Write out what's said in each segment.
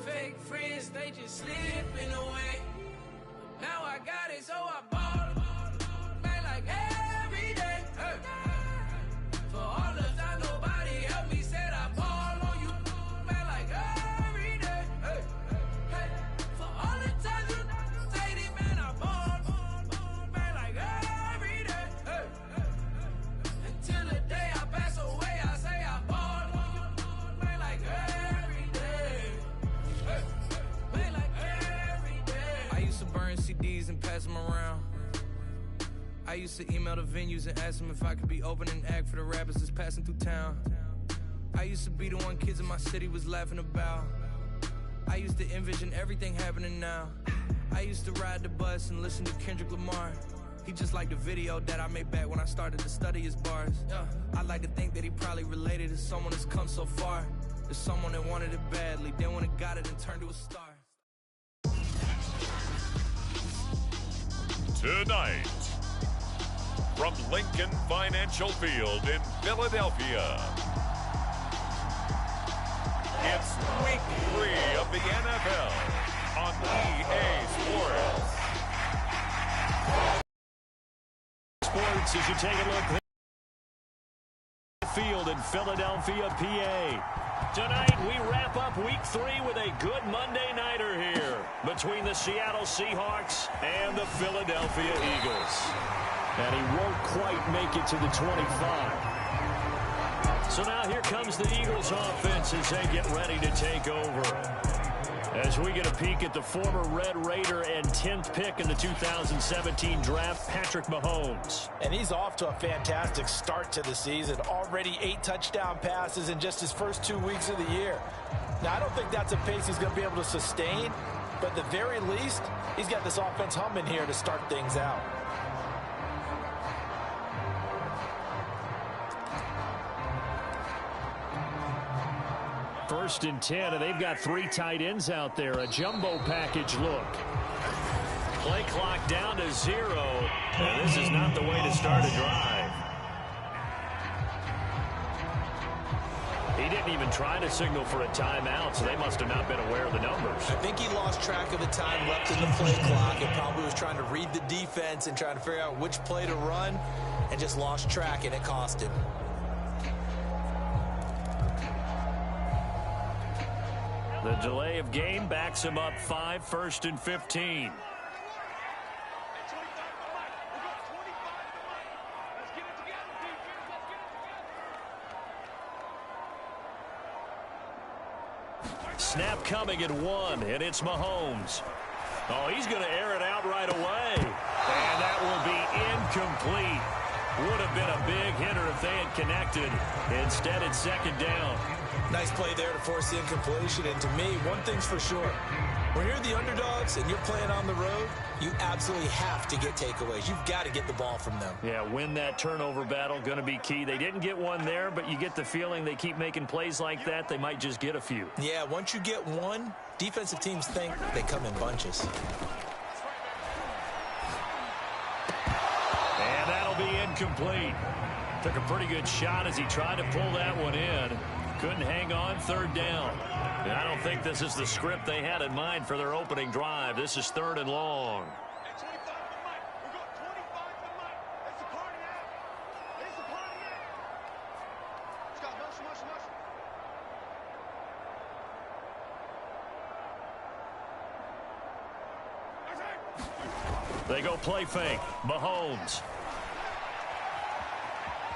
Fake friends, they just slipping away. Now I got it, so I ball. Man, like every day. Hey. For all the time nobody helped me, said I ball on you. Man, like every day. Hey. Hey. For all the times you say it, man, I ball. Man, like every day. Hey. Until the day I pass away, I say I ball on you. Man, like every day. Hey. Man, like every day. I used to burn CDs and pass them around. I used to email the venues and ask them if I could be opening act for the rappers that's passing through town. I used to be the one kids in my city was laughing about. I used to envision everything happening now. I used to ride the bus and listen to Kendrick Lamar. He just like the video that I made back when I started to study his bars. I like to think that he probably related to someone that's come so far. To someone that wanted it badly, then when it got it and turned to a star. Tonight, from Lincoln Financial Field in Philadelphia, it's week 3 of the NFL on EA Sports as you take a look at the field in Philadelphia, PA. Tonight, we wrap up week 3 with a good Monday nighter here between the Seattle Seahawks and the Philadelphia Eagles. And he won't quite make it to the 25. So now here comes the Eagles offense as they get ready to take over. As we get a peek at the former Red Raider and 10th pick in the 2017 draft, Patrick Mahomes. And he's off to a fantastic start to the season. Already 8 touchdown passes in just his first 2 weeks of the year. Now, I don't think that's a pace he's going to be able to sustain, but at the very least, he's got this offense humming here to start things out. First and 10, and they've got 3 tight ends out there. A jumbo package look. Play clock down to 0. And this is not the way to start a drive. He didn't even try to signal for a timeout, so they must have not been aware of the numbers. I think he lost track of the time left in the play clock and probably was trying to read the defense and trying to figure out which play to run and just lost track, and it cost him. The delay of game backs him up 5, 1st and 15. Snap coming at 1, and it's Mahomes. Oh, he's going to air it out right away. And that will be incomplete. Would have been a big hitter if they had connected. Instead, it's 2nd down. Nice play there to force the incompletion. And to me, one thing's for sure. When you're the underdogs and you're playing on the road, you absolutely have to get takeaways. You've got to get the ball from them. Yeah, win that turnover battle, going to be key. They didn't get one there, but you get the feeling they keep making plays like that, they might just get a few. Yeah, once you get one, defensive teams think they come in bunches. And that'll be incomplete. Took a pretty good shot as he tried to pull that one in. Couldn't hang on, 3rd down. And I don't think this is the script they had in mind for their opening drive. This is 3rd and long. They go play fake. Mahomes.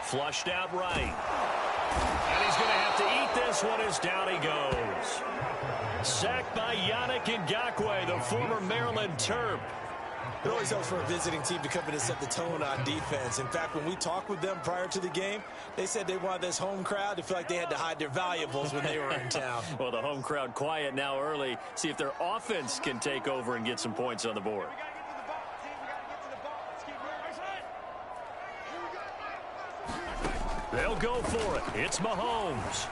Flushed out right. And he's going to have to eat this one as down he goes. Sacked by Yannick Ngakoue, the former Maryland Terp. It always helps for a visiting team to come in and set the tone on defense. In fact, when we talked with them prior to the game, they said they wanted this home crowd to feel like they had to hide their valuables when they were in town. Well, the home crowd quiet now early. See if their offense can take over and get some points on the board. They'll go for it. It's Mahomes.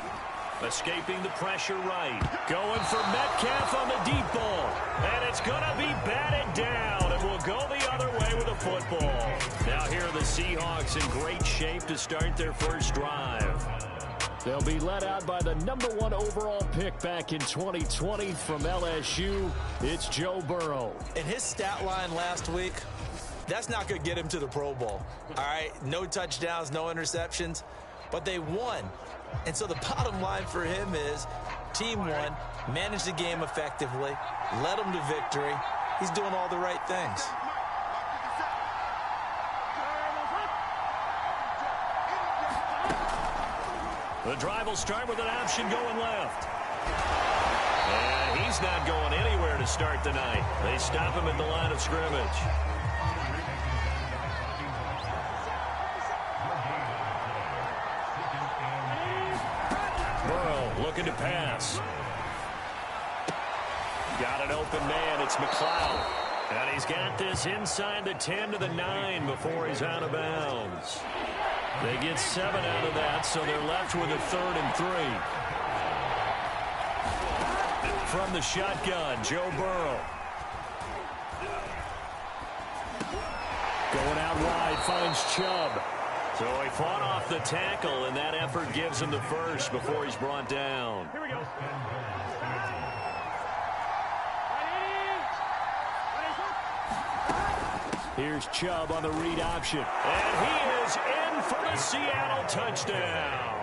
Escaping the pressure right. Going for Metcalf on the deep ball. And it's going to be batted down. And will go the other way with a football. Now here are the Seahawks in great shape to start their first drive. They'll be led out by the #1 overall pick back in 2020 from LSU. It's Joe Burrow. And his stat line last week, that's not going to get him to the Pro Bowl. All right, no touchdowns, no interceptions, but they won. And so the bottom line for him is team won, managed the game effectively, led them to victory. He's doing all the right things. The drive will start with an option going left. And he's not going anywhere to start the night. They stop him at the line of scrimmage. Burrow looking to pass. Got an open man. It's McLeod. And he's got this inside the 10 to the 9 before he's out of bounds. They get 7 out of that, so they're left with a 3rd and 3. From the shotgun, Joe Burrow. Going out wide, finds Chubb. So he fought off the tackle, and that effort gives him the first before he's brought down. Here we go. Here's Chubb on the read option. And he is in for the Seattle touchdown.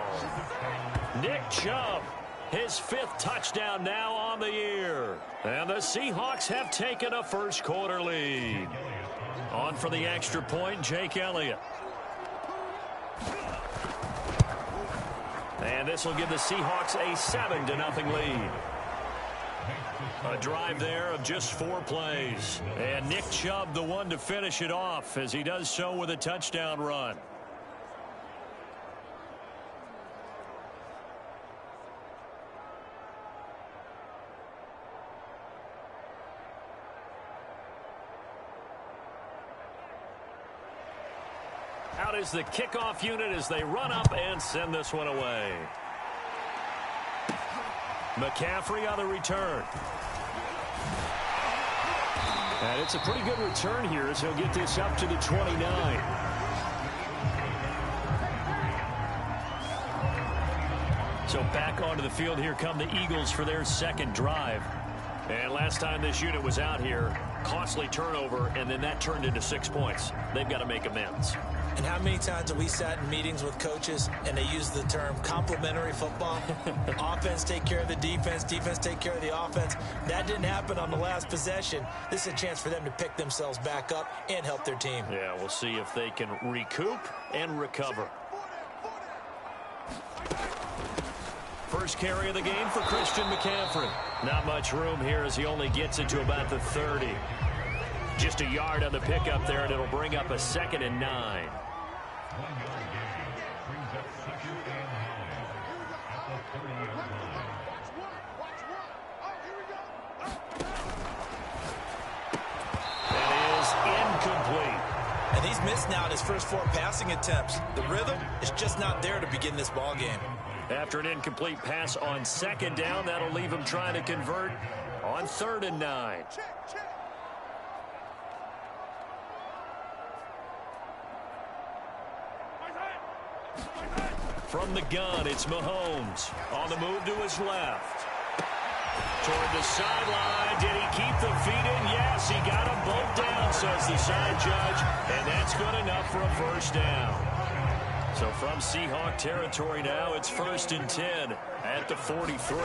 Nick Chubb, his 5th touchdown now on the year. And the Seahawks have taken a first-quarter lead. On for the extra point, Jake Elliott. And this will give the Seahawks a 7-0 lead. A drive there of just 4 plays. And Nick Chubb, the one to finish it off, as he does so with a touchdown run. Out is the kickoff unit as they run up and send this one away. McCaffrey on the return. And it's a pretty good return here as he'll get this up to the 29. So back onto the field, here come the Eagles for their 2nd drive. And last time this unit was out here, costly turnover, and then that turned into 6 points. They've got to make amends. And how many times have we sat in meetings with coaches and they use the term complementary football? Offense take care of the defense, defense take care of the offense. That didn't happen on the last possession. This is a chance for them to pick themselves back up and help their team. Yeah, we'll see if they can recoup and recover. First carry of the game for Christian McCaffrey. Not much room here as he only gets it to about the 30. Just a yard on the pickup there, and it'll bring up a 2nd and 9. That is incomplete. And he's missed now in his first 4 passing attempts. The rhythm is just not there to begin this ball game. After an incomplete pass on 2nd down, that'll leave him trying to convert on 3rd and 9. From the gun, it's Mahomes. On the move to his left. Toward the sideline. Did he keep the feet in? Yes, he got them both down, says the side judge. And that's good enough for a first down. So from Seahawk territory now, it's 1st and 10 at the 43.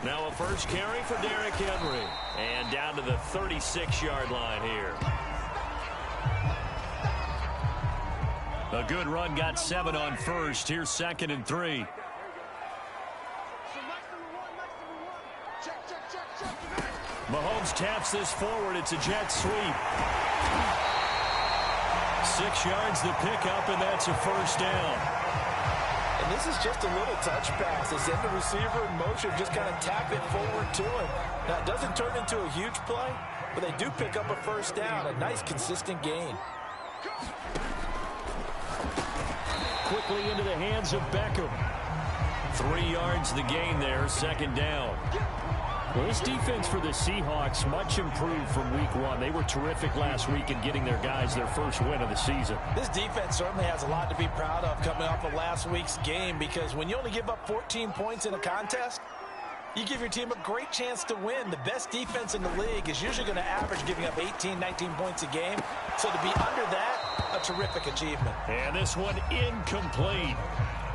Now a first carry for Derrick Henry. And down to the 36-yard line here. A good run, got 7 on first. Here's 2nd and 3. Mahomes taps this forward. It's a jet sweep. 6 yards the pickup, and that's a first down. And this is just a little touch pass. They send the receiver in motion, just kind of tap it forward to him. Now, it doesn't turn into a huge play, but they do pick up a first down. A nice, consistent gain. Quickly into the hands of Beckham. 3 yards the gain there, 2nd down. Well, this defense for the Seahawks much improved from week one. They were terrific last week in getting their guys their first win of the season. This defense certainly has a lot to be proud of coming off of last week's game, because when you only give up 14 points in a contest, you give your team a great chance to win. The best defense in the league is usually going to average giving up 18, 19 points a game. So to be under that, a terrific achievement. And this one incomplete.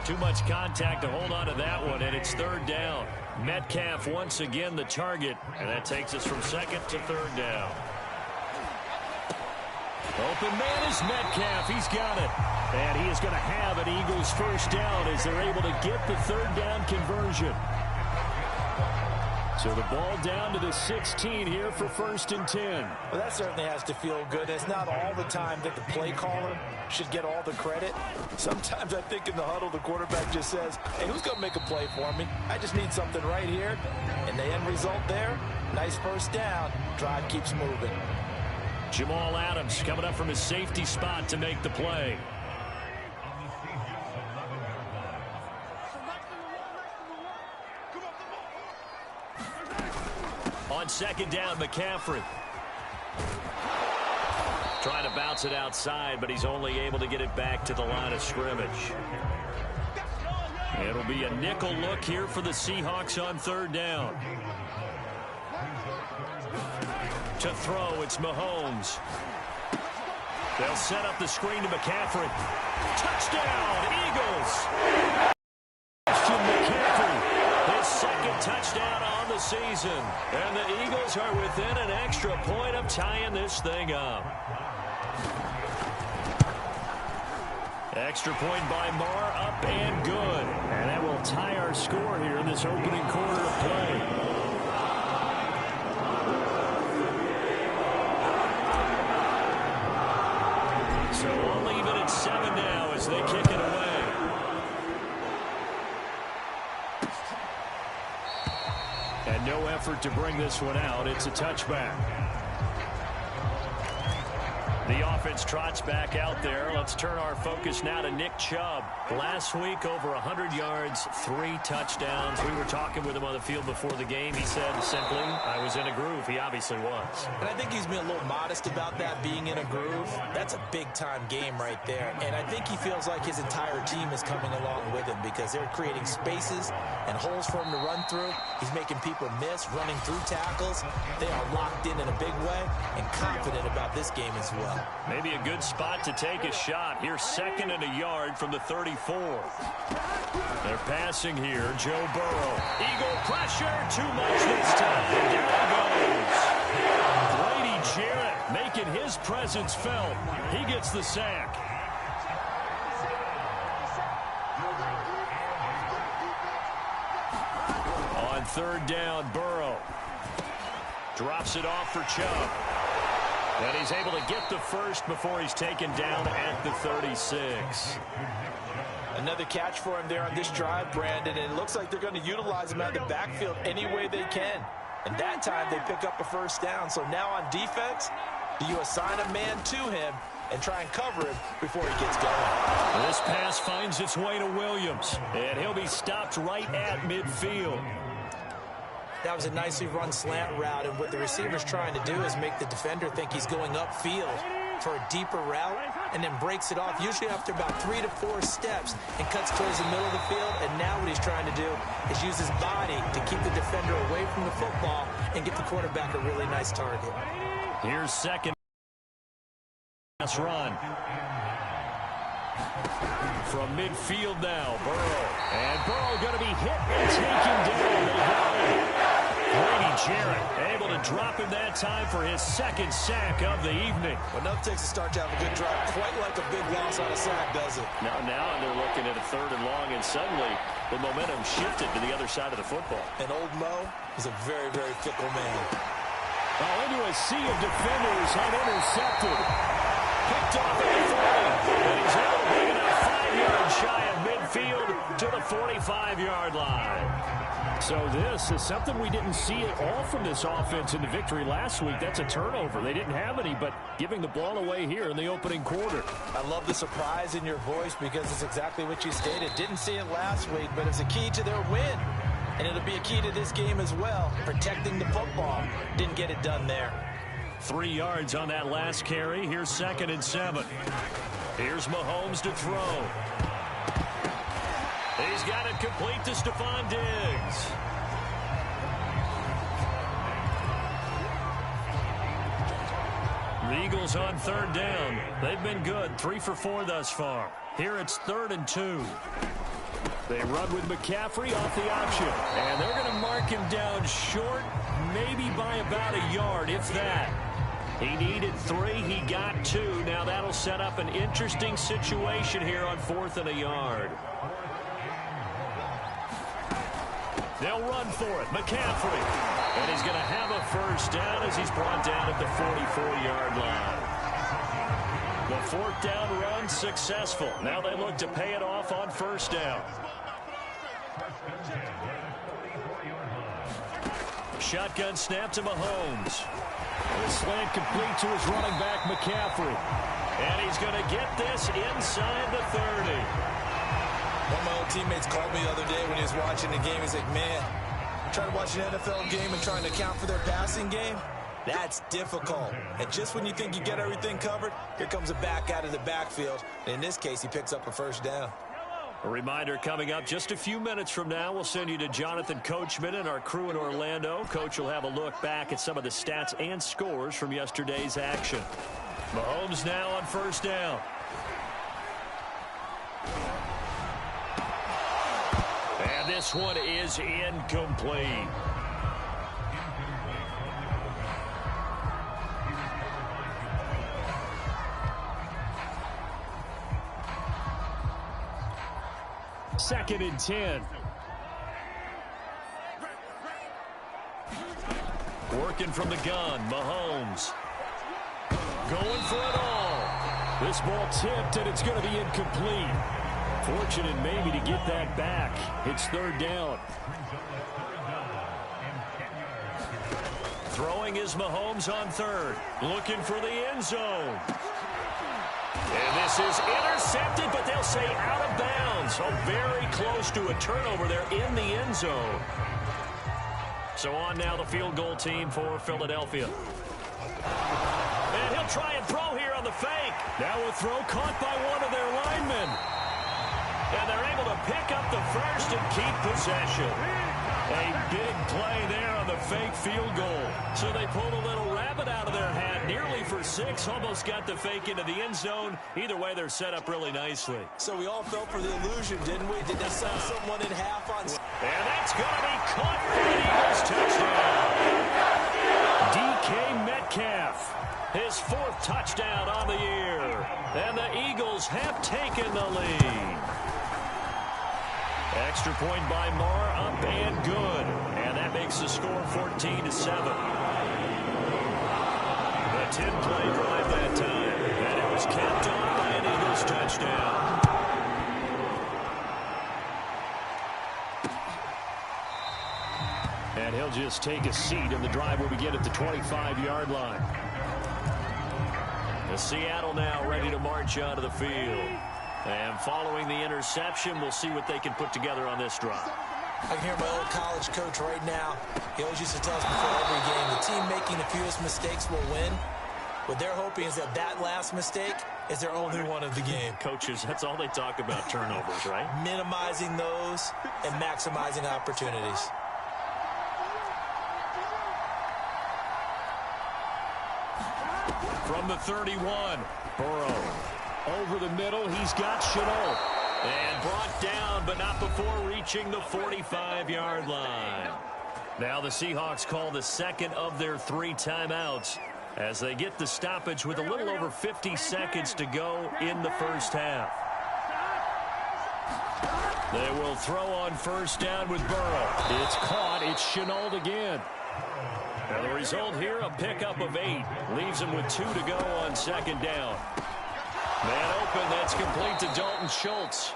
Too much contact to hold on to that one, and it's third down. Metcalf once again the target, and that takes us from second to third down. Open man is Metcalf. He's got it. And he is going to have an Eagles first down as they're able to get the third down conversion. So the ball down to the 16 here for 1st and 10. Well, that certainly has to feel good. It's not all the time that the play caller should get all the credit. Sometimes I think in the huddle, the quarterback just says, hey, who's going to make a play for me? I just need something right here. And the end result there, nice first down. Drive keeps moving. Jamal Adams coming up from his safety spot to make the play. On second down, McCaffrey. Trying to bounce it outside, but he's only able to get it back to the line of scrimmage. It'll be a nickel look here for the Seahawks on third down. To throw, it's Mahomes. They'll set up the screen to McCaffrey. Touchdown, Eagles! McCaffrey, his second touchdown on the season. And the Eagles are within an extra point of tying this thing up. Extra point by Marr, up and good. And that will tie our score here in this opening quarter of play. So we'll leave it at 7 now as they kick it away. And no effort to bring this one out. It's a touchback. The offense trots back out there. Let's turn our focus now to Nick Chubb. Last week, over 100 yards, 3 touchdowns. We were talking with him on the field before the game. He said simply, I was in a groove. He obviously was. And I think he's been a little modest about that, being in a groove. That's a big-time game right there. And I think he feels like his entire team is coming along with him because they're creating spaces and holes for him to run through. He's making people miss, running through tackles. They are locked in a big way and confident about this game as well. Maybe a good spot to take a shot. Here's 2nd and a yard from the 34. They're passing here. Joe Burrow. Eagle pressure. Too much this time. Down goes. Grady Jarrett making his presence felt. He gets the sack. On third down, Burrow drops it off for Chubb. And he's able to get the first before he's taken down at the 36. Another catch for him there on this drive, Brandon, and it looks like they're going to utilize him out of the backfield any way they can. And that time they pick up a first down. So now on defense, do you assign a man to him and try and cover him before he gets going? This pass finds its way to Williams, and he'll be stopped right at midfield. That was a nicely run slant route, and what the receiver's trying to do is make the defender think he's going upfield for a deeper route and then breaks it off, usually after about 3 to 4 steps, and cuts towards the middle of the field. And now what he's trying to do is use his body to keep the defender away from the football and get the quarterback a really nice target. Here's second pass run. From midfield now, Burrow. And Burrow going to be hit and taken down. Grady Jarrett able to drop him that time for his 2nd sack of the evening. Well, enough takes a start to have a good drive. Quite like a big loss on a sack, does it? Now they're looking at a 3rd and long, and suddenly the momentum shifted to the other side of the football. And old Mo is a very, very fickle man. Well, into a sea of defenders and intercepted. Picked off at the 40. And he's able to bring it up 5 yards shy of midfield to the 45-yard line. So this is something we didn't see at all from this offense in the victory last week. That's a turnover. They didn't have any, but giving the ball away here in the opening quarter. I love the surprise in your voice because it's exactly what you stated. Didn't see it last week, but it's a key to their win. And it'll be a key to this game as well, protecting the football. Didn't get it done there. 3 yards on that last carry. Here's 2nd and 7. Here's Mahomes to throw. He's got it complete to Stephon Diggs. The Eagles on 3rd down. They've been good, 3 for 4 thus far. Here it's 3rd and 2. They run with McCaffrey off the option. And they're going to mark him down short, maybe by about a yard, if that. He needed 3. He got 2. Now that'll set up an interesting situation here on 4th and a yard. They'll run for it. McCaffrey. And he's going to have a first down as he's brought down at the 44-yard line. The 4th down run successful. Now they look to pay it off on 1st down. Shotgun snap to Mahomes. The slant complete to his running back, McCaffrey. And he's going to get this inside the 30. One of my old teammates called me the other day when he was watching the game. He's like, man, trying to watch an NFL game and trying to account for their passing game, that's difficult. And just when you think you get everything covered, here comes a back out of the backfield. And in this case, he picks up a first down. A reminder coming up just a few minutes from now. We'll send you to Jonathan Coachman and our crew in Orlando. Coach will have a look back at some of the stats and scores from yesterday's action. Mahomes now on 1st down. And this one is incomplete. Second and 10. Working from the gun, Mahomes. Going for it all. This ball tipped, and it's going to be incomplete. Fortunate maybe to get that back. It's 3rd down. Throwing is Mahomes on 3rd. Looking for the end zone. And this is intercepted, but they'll say out of bounds. So very close to a turnover there in the end zone. So on now the field goal team for Philadelphia. And he'll try and throw here on the fake. Now a throw caught by one of their linemen. And they're able to pick up the first and keep possession. A big play there on the fake field goal. So they pulled a little rabbit out of their hat, nearly for 6, almost got the fake into the end zone. Either way, they're set up really nicely. So we all fell for the illusion, didn't we? Did they sell someone in half on... And that's going to be caught for the Eagles touchdown. DK Metcalf, his 4th touchdown on the year. And the Eagles have taken the lead. Extra point by Marr, up and good. And that makes the score 14-7. The 10-play drive that time. And it was capped off by an Eagles touchdown. And he'll just take a seat, and the drive will begin at the 25-yard line. The Seattle now ready to march onto the field. And following the interception, we'll see what they can put together on this drive. I can hear my old college coach right now. He always used to tell us before every game, the team making the fewest mistakes will win. What they're hoping is that that last mistake is their only one of the game. Coaches, that's all they talk about, turnovers, right? Minimizing those and maximizing opportunities. From the 31, Burrow. Over the middle, he's got Shenault. And brought down, but not before reaching the 45-yard line. Now the Seahawks call the 2nd of their 3 timeouts as they get the stoppage with a little over 50 seconds to go in the first half. They will throw on 1st down with Burrow. It's caught. It's Shenault again. Now the result here, a pickup of 8. Leaves him with 2 to go on 2nd down. Man open, that's complete to Dalton Schultz.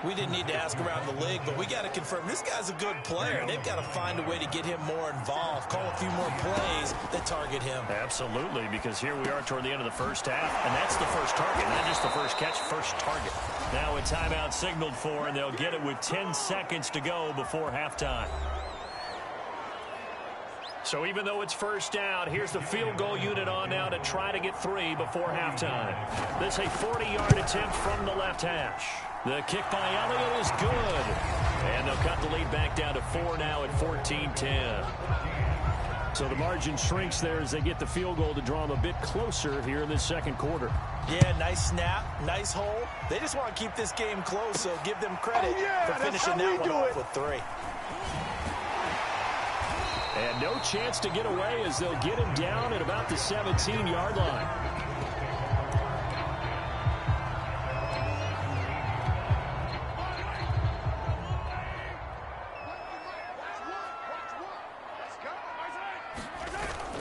We didn't need to ask around the league, but we got to confirm this guy's a good player. They've got to find a way to get him more involved, call a few more plays that target him. Absolutely, because here we are toward the end of the first half, and that's the first target, not just the first catch, first target. Now a timeout signaled for, and they'll get it with 10 seconds to go before halftime. So even though it's first down, here's the field goal unit on now to try to get 3 before halftime. This is a 40-yard attempt from the left hash. The kick by Elliott is good. And they'll cut the lead back down to 4 now at 14-10. So the margin shrinks there as they get the field goal to draw them a bit closer here in this second quarter. Yeah, nice snap, nice hole. They just want to keep this game close, so give them credit for finishing that one off with 3. And no chance to get away as they'll get him down at about the 17-yard line.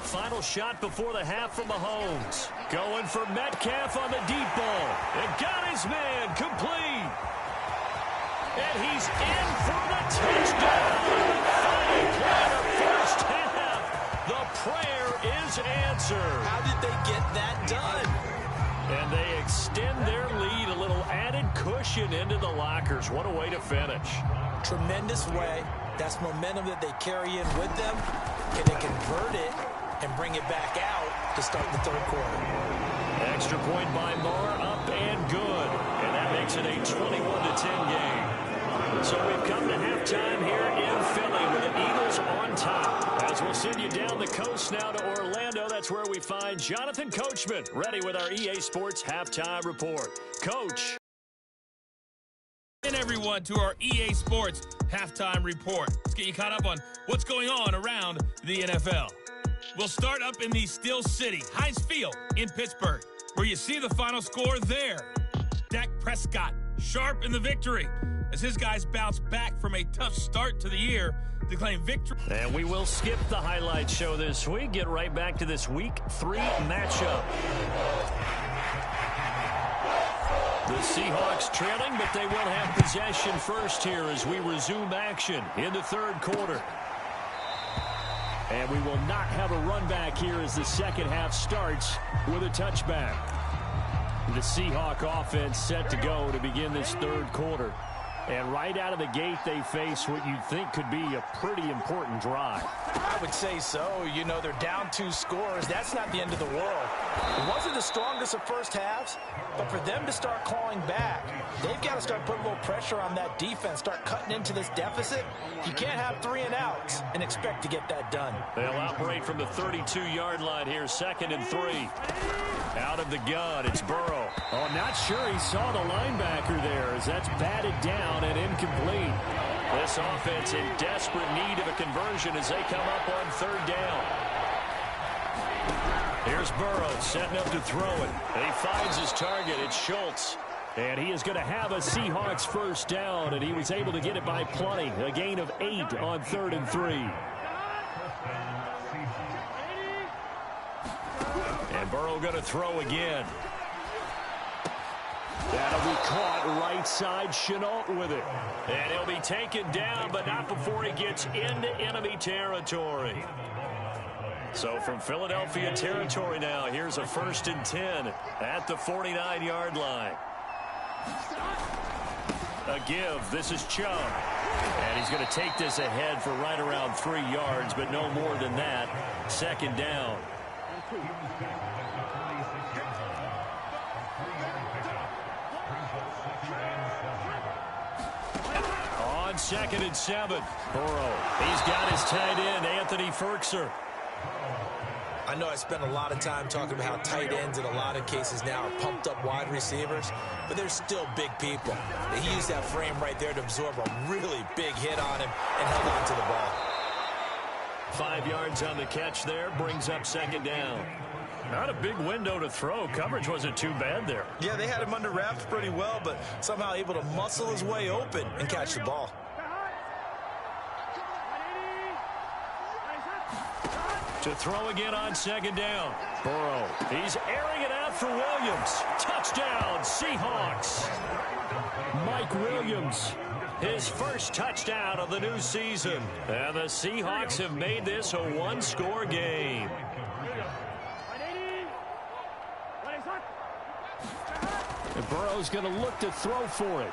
Final shot before the half from Mahomes. Going for Metcalf on the deep ball. And got his man complete. And he's in for the touchdown. Final play of first half. The prayer is answered. How did they get that done? And they extend their lead, a little added cushion into the lockers. What a way to finish. Tremendous way. That's momentum that they carry in with them. Can they convert it and bring it back out to start the third quarter? Extra point by Moore, up and good. And that makes it a 21-10 game. So we've come to halftime here in Philly with the Eagles on top. As we'll send you down the coast now to Orlando, that's where we find Jonathan Coachman ready with our EA Sports Halftime Report. Coach. And everyone to our EA Sports Halftime Report. Let's get you caught up on what's going on around the NFL. We'll start up in the Steel City, Heinz Field in Pittsburgh, where you see the final score there. Dak Prescott sharp in the victory as his guys bounce back from a tough start to the year to claim victory. And we will skip the highlight show this week. Get right back to this Week 3 matchup. The Seahawks trailing, but they will have possession first here as we resume action in the third quarter. And we will not have a run back here as the second half starts with a touchback. The Seahawk offense set to go to begin this third quarter. And right out of the gate, they face what you'd think could be a pretty important drive. I would say so. You know, they're down 2 scores. That's not the end of the world. It wasn't the strongest of first halves, but for them to start clawing back, they've got to start putting a little pressure on that defense, start cutting into this deficit. You can't have 3 and outs and expect to get that done. They'll operate from the 32-yard line here, 2nd and 3. Out of the gun, it's Burrow. Oh, not sure he saw the linebacker there as that's batted down and incomplete. This offense in desperate need of a conversion as they come up on 3rd down. Here's Burrow setting up to throw it. He finds his target. It's Schultz. And he is going to have a Seahawks first down, and he was able to get it by plenty. A gain of 8 on 3rd and 3. And Burrow going to throw again. That'll be caught right side. Shenault with it. And he'll be taken down, but not before he gets into enemy territory. So from Philadelphia territory now, here's a 1st and 10 at the 49-yard line. A give. This is Chubb. And he's going to take this ahead for right around 3 yards, but no more than that. 2nd down. On 2nd and 7. Burrow. He's got his tight end, Anthony Ferkser. I know I spent a lot of time talking about how tight ends in a lot of cases now are pumped up wide receivers, but they're still big people. He used that frame right there to absorb a really big hit on him and held on to the ball. 5 yards on the catch there, brings up 2nd down. Not a big window to throw. Coverage wasn't too bad there. Yeah, they had him under wraps pretty well, but somehow able to muscle his way open and catch the ball. To throw again on 2nd down. Burrow. He's airing it out for Williams. Touchdown, Seahawks. Mike Williams. His first touchdown of the new season. And the Seahawks have made this a 1-score game. And Burrow's going to look to throw for it.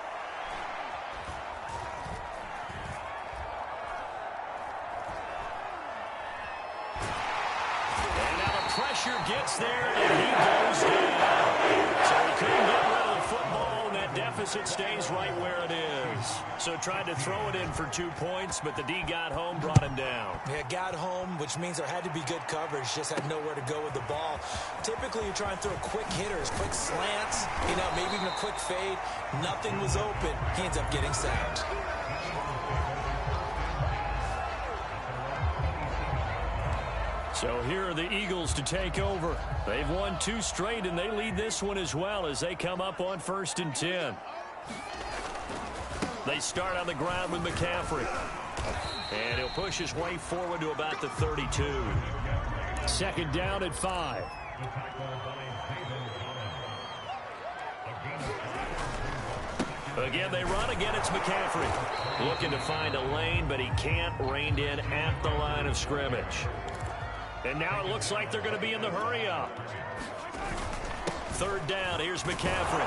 And now the pressure gets there, and he goes down. So he couldn't get rid of the football, and that deficit stays right where it is. So tried to throw it in for 2 points, but the D got home, brought him down. Yeah, got home, which means there had to be good coverage. Just had nowhere to go with the ball. Typically, you're trying to throw quick hitters, quick slants, maybe even a quick fade. Nothing was open. He ends up getting sacked. So here are the Eagles to take over. They've won 2 straight, and they lead this one as well as they come up on 1st and 10. They start on the ground with McCaffrey. And he'll push his way forward to about the 32. 2nd down at 5. Again, they run. Again, it's McCaffrey. Looking to find a lane, but he can't. Reined in at the line of scrimmage. And now it looks like they're going to be in the hurry-up. 3rd down. Here's McCaffrey.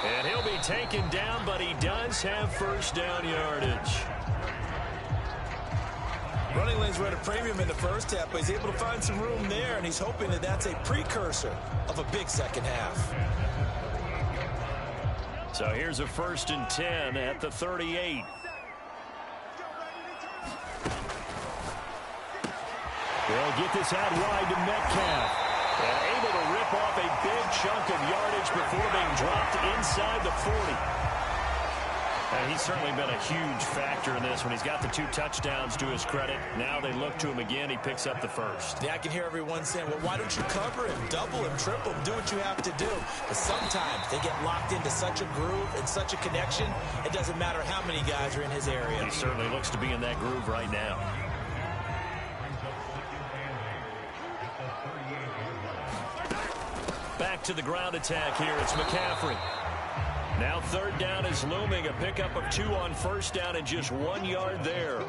And he'll be taken down, but he does have 1st down yardage. Running lanes were at a premium in the first half, but he's able to find some room there, and he's hoping that that's a precursor of a big second half. So here's a 1st and 10 at the 38. They'll get this out wide to Metcalf. And able to rip off a big chunk of yardage before being dropped inside the 40. And he's certainly been a huge factor in this when he's got the 2 touchdowns to his credit. Now they look to him again. He picks up the 1st. Yeah, I can hear everyone saying, well, why don't you cover him, double him, triple him, do what you have to do. But sometimes they get locked into such a groove and such a connection, it doesn't matter how many guys are in his area. He certainly looks to be in that groove right now. Back to the ground attack here. It's McCaffrey. Now 3rd down is looming. A pickup of 2 on 1st down and just 1 yard there.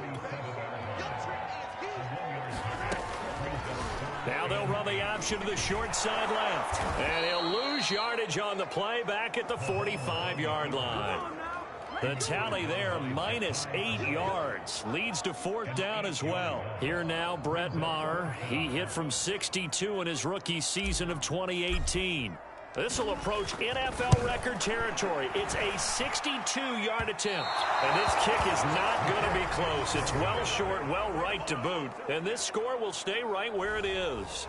Now they'll run the option to the short side left. And he'll lose yardage on the play back at the 45-yard line. The tally there, minus 8 yards. Leads to 4th down as well. Here now, Brett Maher. He hit from 62 in his rookie season of 2018. This will approach NFL record territory. It's a 62-yard attempt. And this kick is not going to be close. It's well short, well right to boot. And this score will stay right where it is.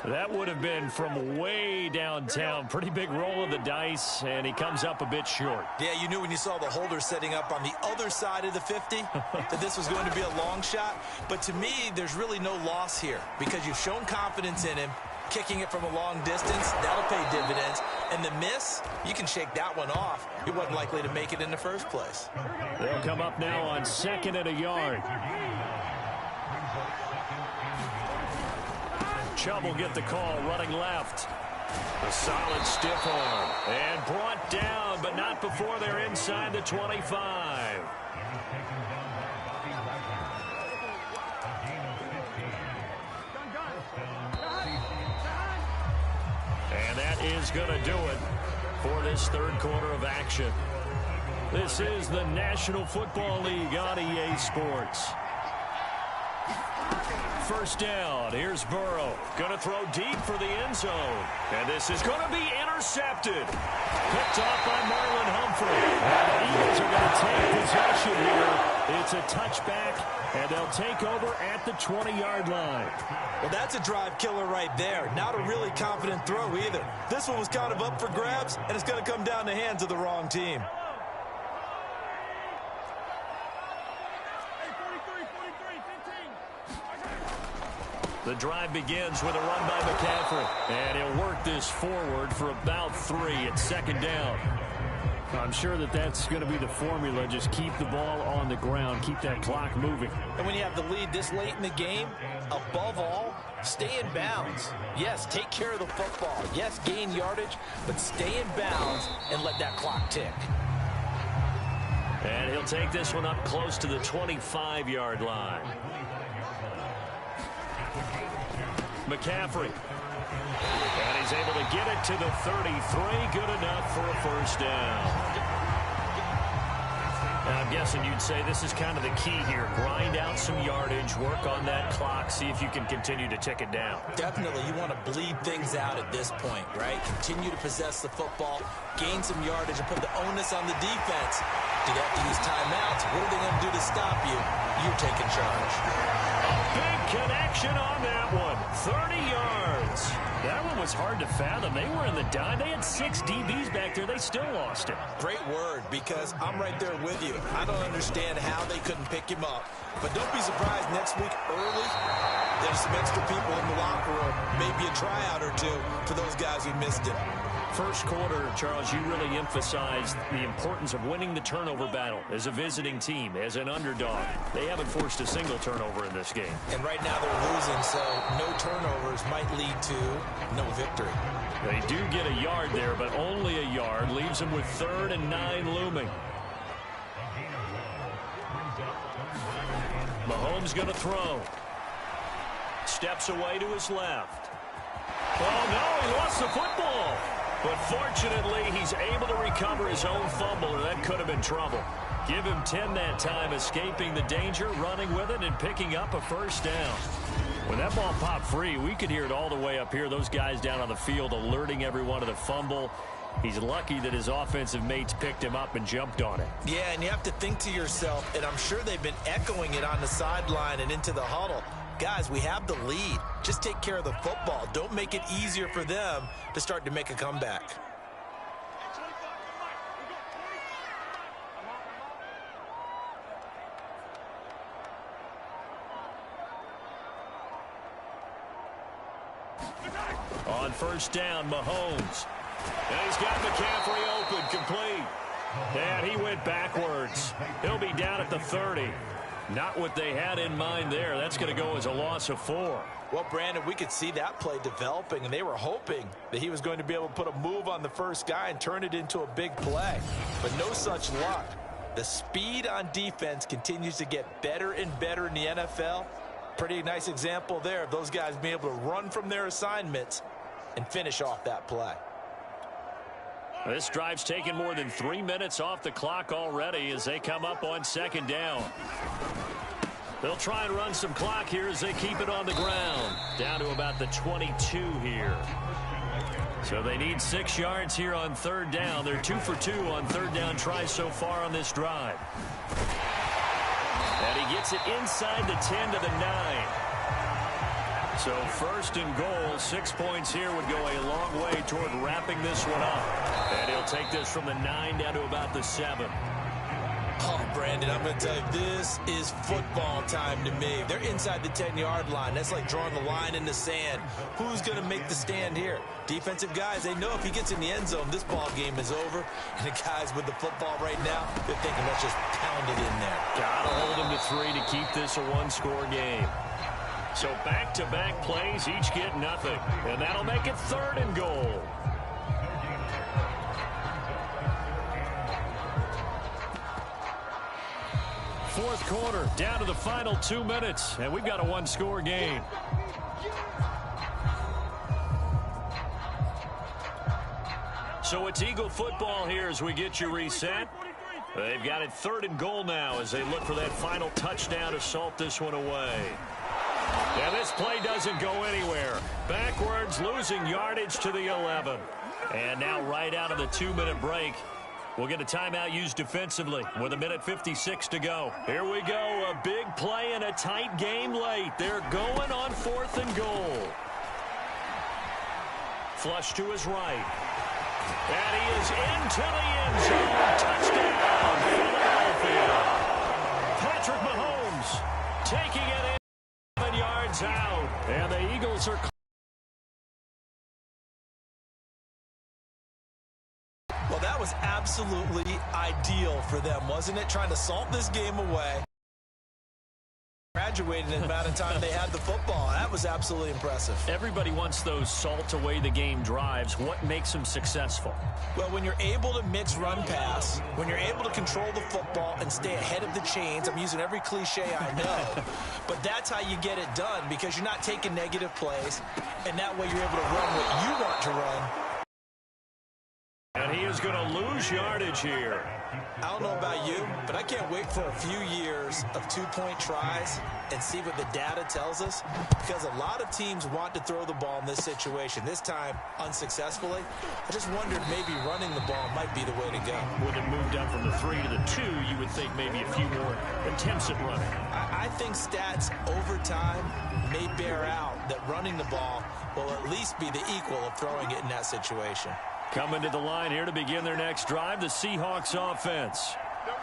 That would have been from way downtown. Pretty big roll of the dice, and he comes up a bit short. Yeah, you knew when you saw the holder setting up on the other side of the 50 that this was going to be a long shot. But to me, there's really no loss here because you've shown confidence in him. Kicking it from a long distance, that'll pay dividends. And the miss, you can shake that one off. He wasn't likely to make it in the first place. They'll come up now on 2nd and a yard. Chubb will get the call, running left. A solid stiff arm. And brought down, but not before they're inside the 25. And that is going to do it for this 3rd quarter of action. This is the National Football League on EA Sports. 1st down. Here's Burrow. Going to throw deep for the end zone. And this is going to be intercepted. Picked off by Marlon Humphrey. And the Eagles are going to take possession here. It's a touchback, and they'll take over at the 20-yard line. Well, that's a drive killer right there. Not a really confident throw either. This one was kind of up for grabs, and it's going to come down the hands of the wrong team. The drive begins with a run by McCaffrey. And he'll work this forward for about 3 at 2nd down. I'm sure that that's going to be the formula. Just keep the ball on the ground. Keep that clock moving. And when you have the lead this late in the game, above all, stay in bounds. Yes, take care of the football. Yes, gain yardage, but stay in bounds and let that clock tick. And he'll take this one up close to the 25-yard line. McCaffrey And he's able to get it to the 33. Good enough for a first down. Now, I'm guessing you'd say this is kind of the key here. Grind out some yardage, work on that clock, see if you can continue to tick it down. Definitely. You want to bleed things out at this point, right? Continue to possess the football, gain some yardage, and put the onus on the defense. Do you have to use timeouts? What are they going to do to stop you? You're taking charge. Big connection on that one. 30 yards. That one was hard to fathom. They were in the dime. They had 6 DBs back there. They still lost it. Great word, because I'm right there with you. I don't understand how they couldn't pick him up. But don't be surprised next week early, there's some extra people in the locker room. Maybe a tryout or two for those guys who missed it. First quarter, Charles, you really emphasized the importance of winning the turnover battle as a visiting team, as an underdog. They haven't forced a single turnover in this game. And right now they're losing, so no turnovers might lead to no victory. They do get a yard there, but only a yard. Leaves them with 3rd and 9 looming. Mahomes going to throw. Steps away to his left. Oh, no, he lost the football. But fortunately, he's able to recover his own fumble, or that could have been trouble. Give him 10 that time, escaping the danger, running with it, and picking up a first down. When that ball popped free, we could hear it all the way up here. Those guys down on the field alerting everyone to the fumble. He's lucky that his offensive mates picked him up and jumped on it. Yeah, and you have to think to yourself, and I'm sure they've been echoing it on the sideline and into the huddle. Guys, we have the lead. Just take care of the football. Don't make it easier for them to start to make a comeback. On first down, Mahomes. And he's got McCaffrey open, complete. And he went backwards. He'll be down at the 30. Not what they had in mind there. That's going to go as a loss of 4. Well, Brandon, we could see that play developing, and they were hoping that he was going to be able to put a move on the first guy and turn it into a big play. But no such luck. The speed on defense continues to get better and better in the NFL. Pretty nice example there of those guys being able to run from their assignments and finish off that play. This drive's taken more than 3 minutes off the clock already as they come up on second down. They'll try and run some clock here as they keep it on the ground. Down to about the 22 here. So they need 6 yards here on third down. They're 2 for 2 on third down tries so far on this drive. And he gets it inside the 10 to the 9. So first and goal, 6 points here would go a long way toward wrapping this one up. And he'll take this from the 9 down to about the 7. Oh, Brandon, I'm going to tell you, this is football time to me. They're inside the 10-yard line. That's like drawing the line in the sand. Who's going to make the stand here? Defensive guys, they know if he gets in the end zone, this ball game is over. And the guys with the football right now, they're thinking, let's just pound it in there. Got to hold him to 3 to keep this a one-score game. So back-to-back plays, each get nothing. And that'll make it 3rd and goal. Fourth quarter, down to the final 2 minutes, and we've got a one-score game. So it's Eagle football here as we get you reset. They've got it 3rd and goal now as they look for that final touchdown to salt this one away. And this play doesn't go anywhere. Backwards, losing yardage to the 11. And now right out of the 2-minute break, we'll get a timeout used defensively with 1:56 to go. Here we go, a big play in a tight game late. They're going on 4th and goal. Flush to his right. And he is into the end zone. Touchdown, Philadelphia. Patrick Mahomes taking it in 7 yards out. And the Eagles are... Well, that was absolutely ideal for them, wasn't it? Trying to salt this game away. Graduated in the amount of time they had the football. That was absolutely impressive. Everybody wants those salt away the game drives. What makes them successful? Well, when you're able to mix run pass, when you're able to control the football and stay ahead of the chains, I'm using every cliche I know, but that's how you get it done, because you're not taking negative plays, and that way you're able to run what you want to run. And he is going to lose yardage here. I don't know about you, but I can't wait for a few years of two-point tries and see what the data tells us, because a lot of teams want to throw the ball in this situation. This time, unsuccessfully. I just wondered maybe running the ball might be the way to go. With it moved down from the 3 to the 2, you would think maybe a few more attempts at running. I think stats over time may bear out that running the ball will at least be the equal of throwing it in that situation. Coming to the line here to begin their next drive, the Seahawks offense.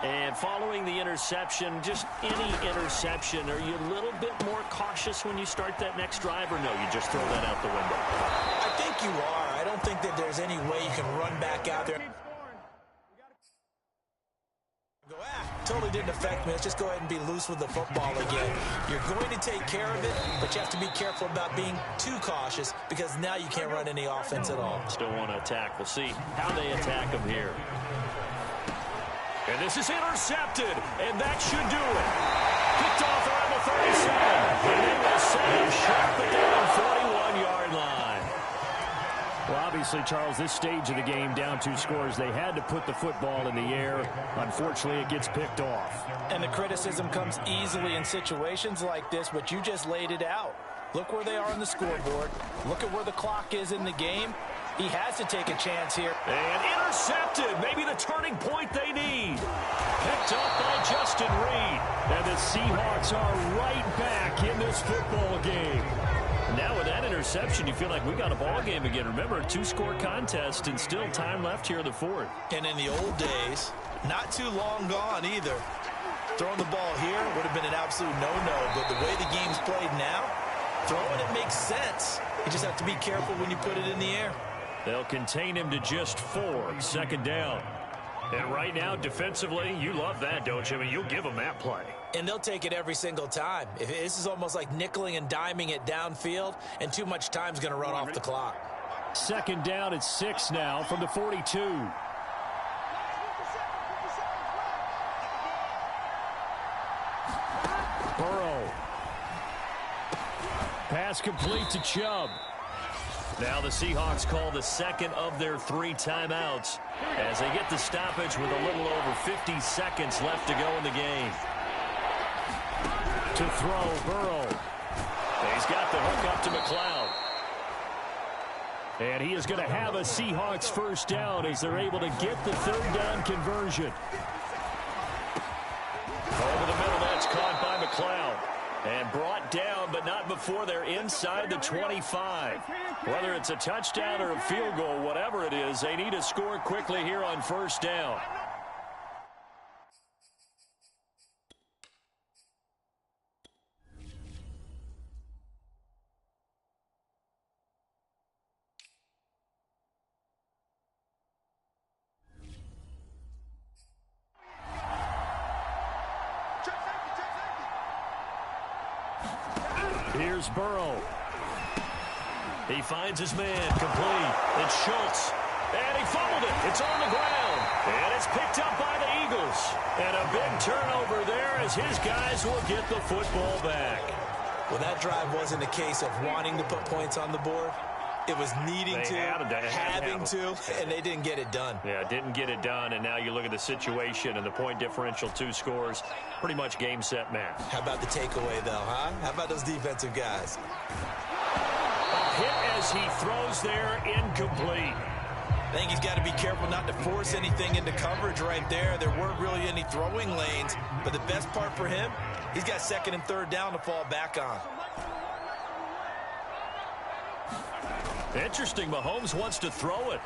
And following the interception, just any interception, are you a little bit more cautious when you start that next drive, or no, you just throw that out the window? I think you are. I don't think that there's any way you can run back out there. Totally didn't affect me. Let's just go ahead and be loose with the football again. You're going to take care of it, but you have to be careful about being too cautious, because now you can't run any offense at all. Still want to attack. We'll see how they attack him here. And this is intercepted, and that should do it. Picked off around the 37, and they will set him sharp at the 41-yard line. Well, obviously, Charles, this stage of the game, down 2 scores, they had to put the football in the air. Unfortunately, it gets picked off. And the criticism comes easily in situations like this, but you just laid it out. Look where they are on the scoreboard. Look at where the clock is in the game. He has to take a chance here. And intercepted. Maybe the turning point they need. Picked up by Justin Reed. And the Seahawks are right back in this football game. Now with that interception, you feel like we got a ball game again. Remember, a 2-score contest and still time left here in the 4th. And in the old days, not too long gone either, throwing the ball here would have been an absolute no-no. But the way the game's played now, throwing it makes sense. You just have to be careful when you put it in the air. They'll contain him to just 4, second down. And right now, defensively, you love that, don't you? I mean, you'll give them that play. And they'll take it every single time. This is almost like nickeling and diming it downfield, and too much time's going to run off the clock. Second down at 6 now from the 42. Burrow. Pass complete to Chubb. Now the Seahawks call the second of their 3 timeouts as they get the stoppage with a little over 50 seconds left to go in the game. To throw, Burrow. He's got the hook up to McLeod. And he is going to have a Seahawks first down as they're able to get the 3rd down conversion. Over the middle, that's caught by McLeod. And brought down, but not before they're inside the 25. Whether it's a touchdown or a field goal, whatever it is, they need to score quickly here on first down. Here's Burrow. He finds his man, complete. It's Schultz. And he fumbled it. It's on the ground. And it's picked up by the Eagles. And a big turnover there as his guys will get the football back. Well, that drive wasn't a case of wanting to put points on the board. It was needing having to, and they didn't get it done. Yeah, didn't get it done, and now you look at the situation and the point differential, 2 scores, pretty much game, set, match. How about the takeaway, though, huh? How about those defensive guys? A hit as he throws there, incomplete. I think he's got to be careful not to force anything into coverage right there. There weren't really any throwing lanes, but the best part for him, he's got 2nd and 3rd down to fall back on. Interesting, Mahomes wants to throw it.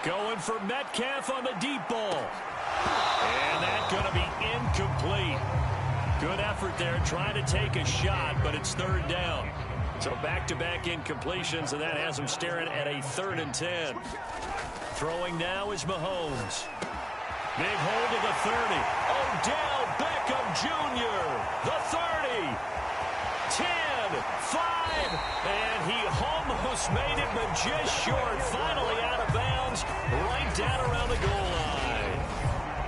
Going for Metcalf on the deep ball. And that's going to be incomplete. Good effort there, trying to take a shot, but it's 3rd down. So back-to-back incompletions, and that has him staring at a 3rd and 10. Throwing now is Mahomes. Big hold of the 30. Odell Beckham Jr., the 30, 10, 5, and he almost made it, but just short. Finally out of bounds, right down around the goal line.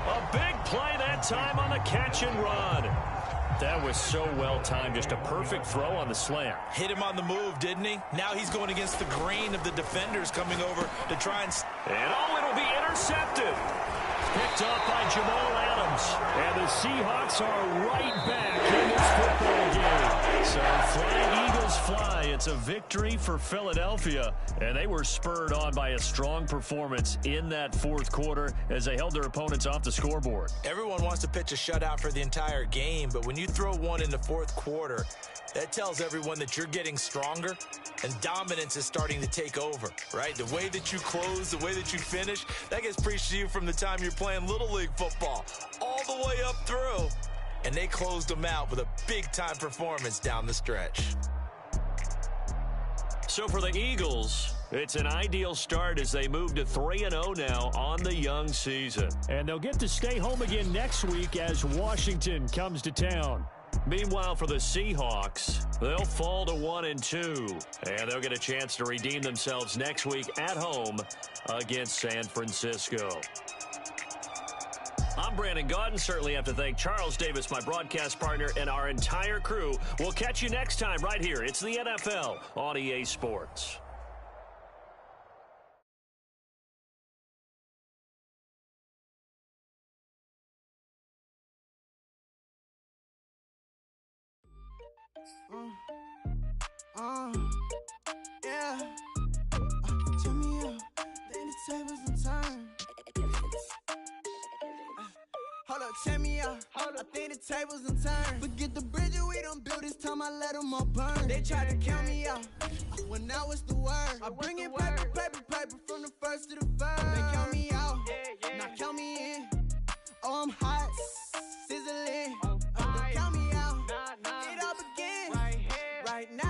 A big play that time on the catch and run. That was so well-timed. Just a perfect throw on the slant. Hit him on the move, didn't he? Now he's going against the grain of the defenders coming over to try and... And oh, it'll be intercepted. Picked up by Jamal Adams. And the Seahawks are right back in this football game. So Flying Eagles fly. It's a victory for Philadelphia. And they were spurred on by a strong performance in that fourth quarter as they held their opponents off the scoreboard. Everyone wants to pitch a shutout for the entire game, but when you throw one in the fourth quarter, that tells everyone that you're getting stronger and dominance is starting to take over, right? The way that you close, the way that you finish, that gets preached to you from the time you're playing Little League football all the way up through. And they closed them out with a big-time performance down the stretch. So for the Eagles, it's an ideal start as they move to 3-0 now on the young season. And they'll get to stay home again next week as Washington comes to town. Meanwhile, for the Seahawks, they'll fall to 1-2, and they'll get a chance to redeem themselves next week at home against San Francisco. I'm Brandon Gaudin. Certainly have to thank Charles Davis, my broadcast partner, and our entire crew. We'll catch you next time right here. It's the NFL on EA Sports. Yeah. Turn me up, then the tables and turn. Hold up, check me out. I think the tables and turn. Forget the bridge we done built, this time I let them all burn. They tried to count me out, when now it's the word. I bring in paper from the first to the third. They count me out, now count me in. Oh, I'm hot, sizzling. Don't count me out, it all begins right now.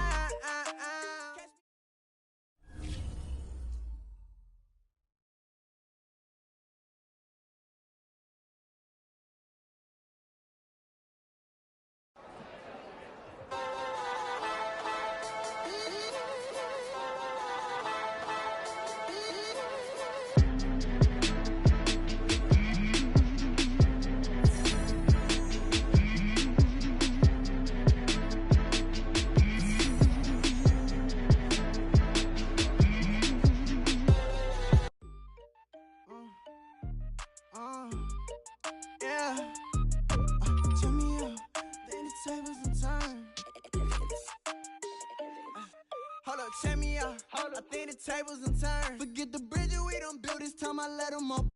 Yeah. Turn me up, then the tables and turn. Hold up, check me out. I think the tables and turn. Forget the bridge we done built, this time I let them all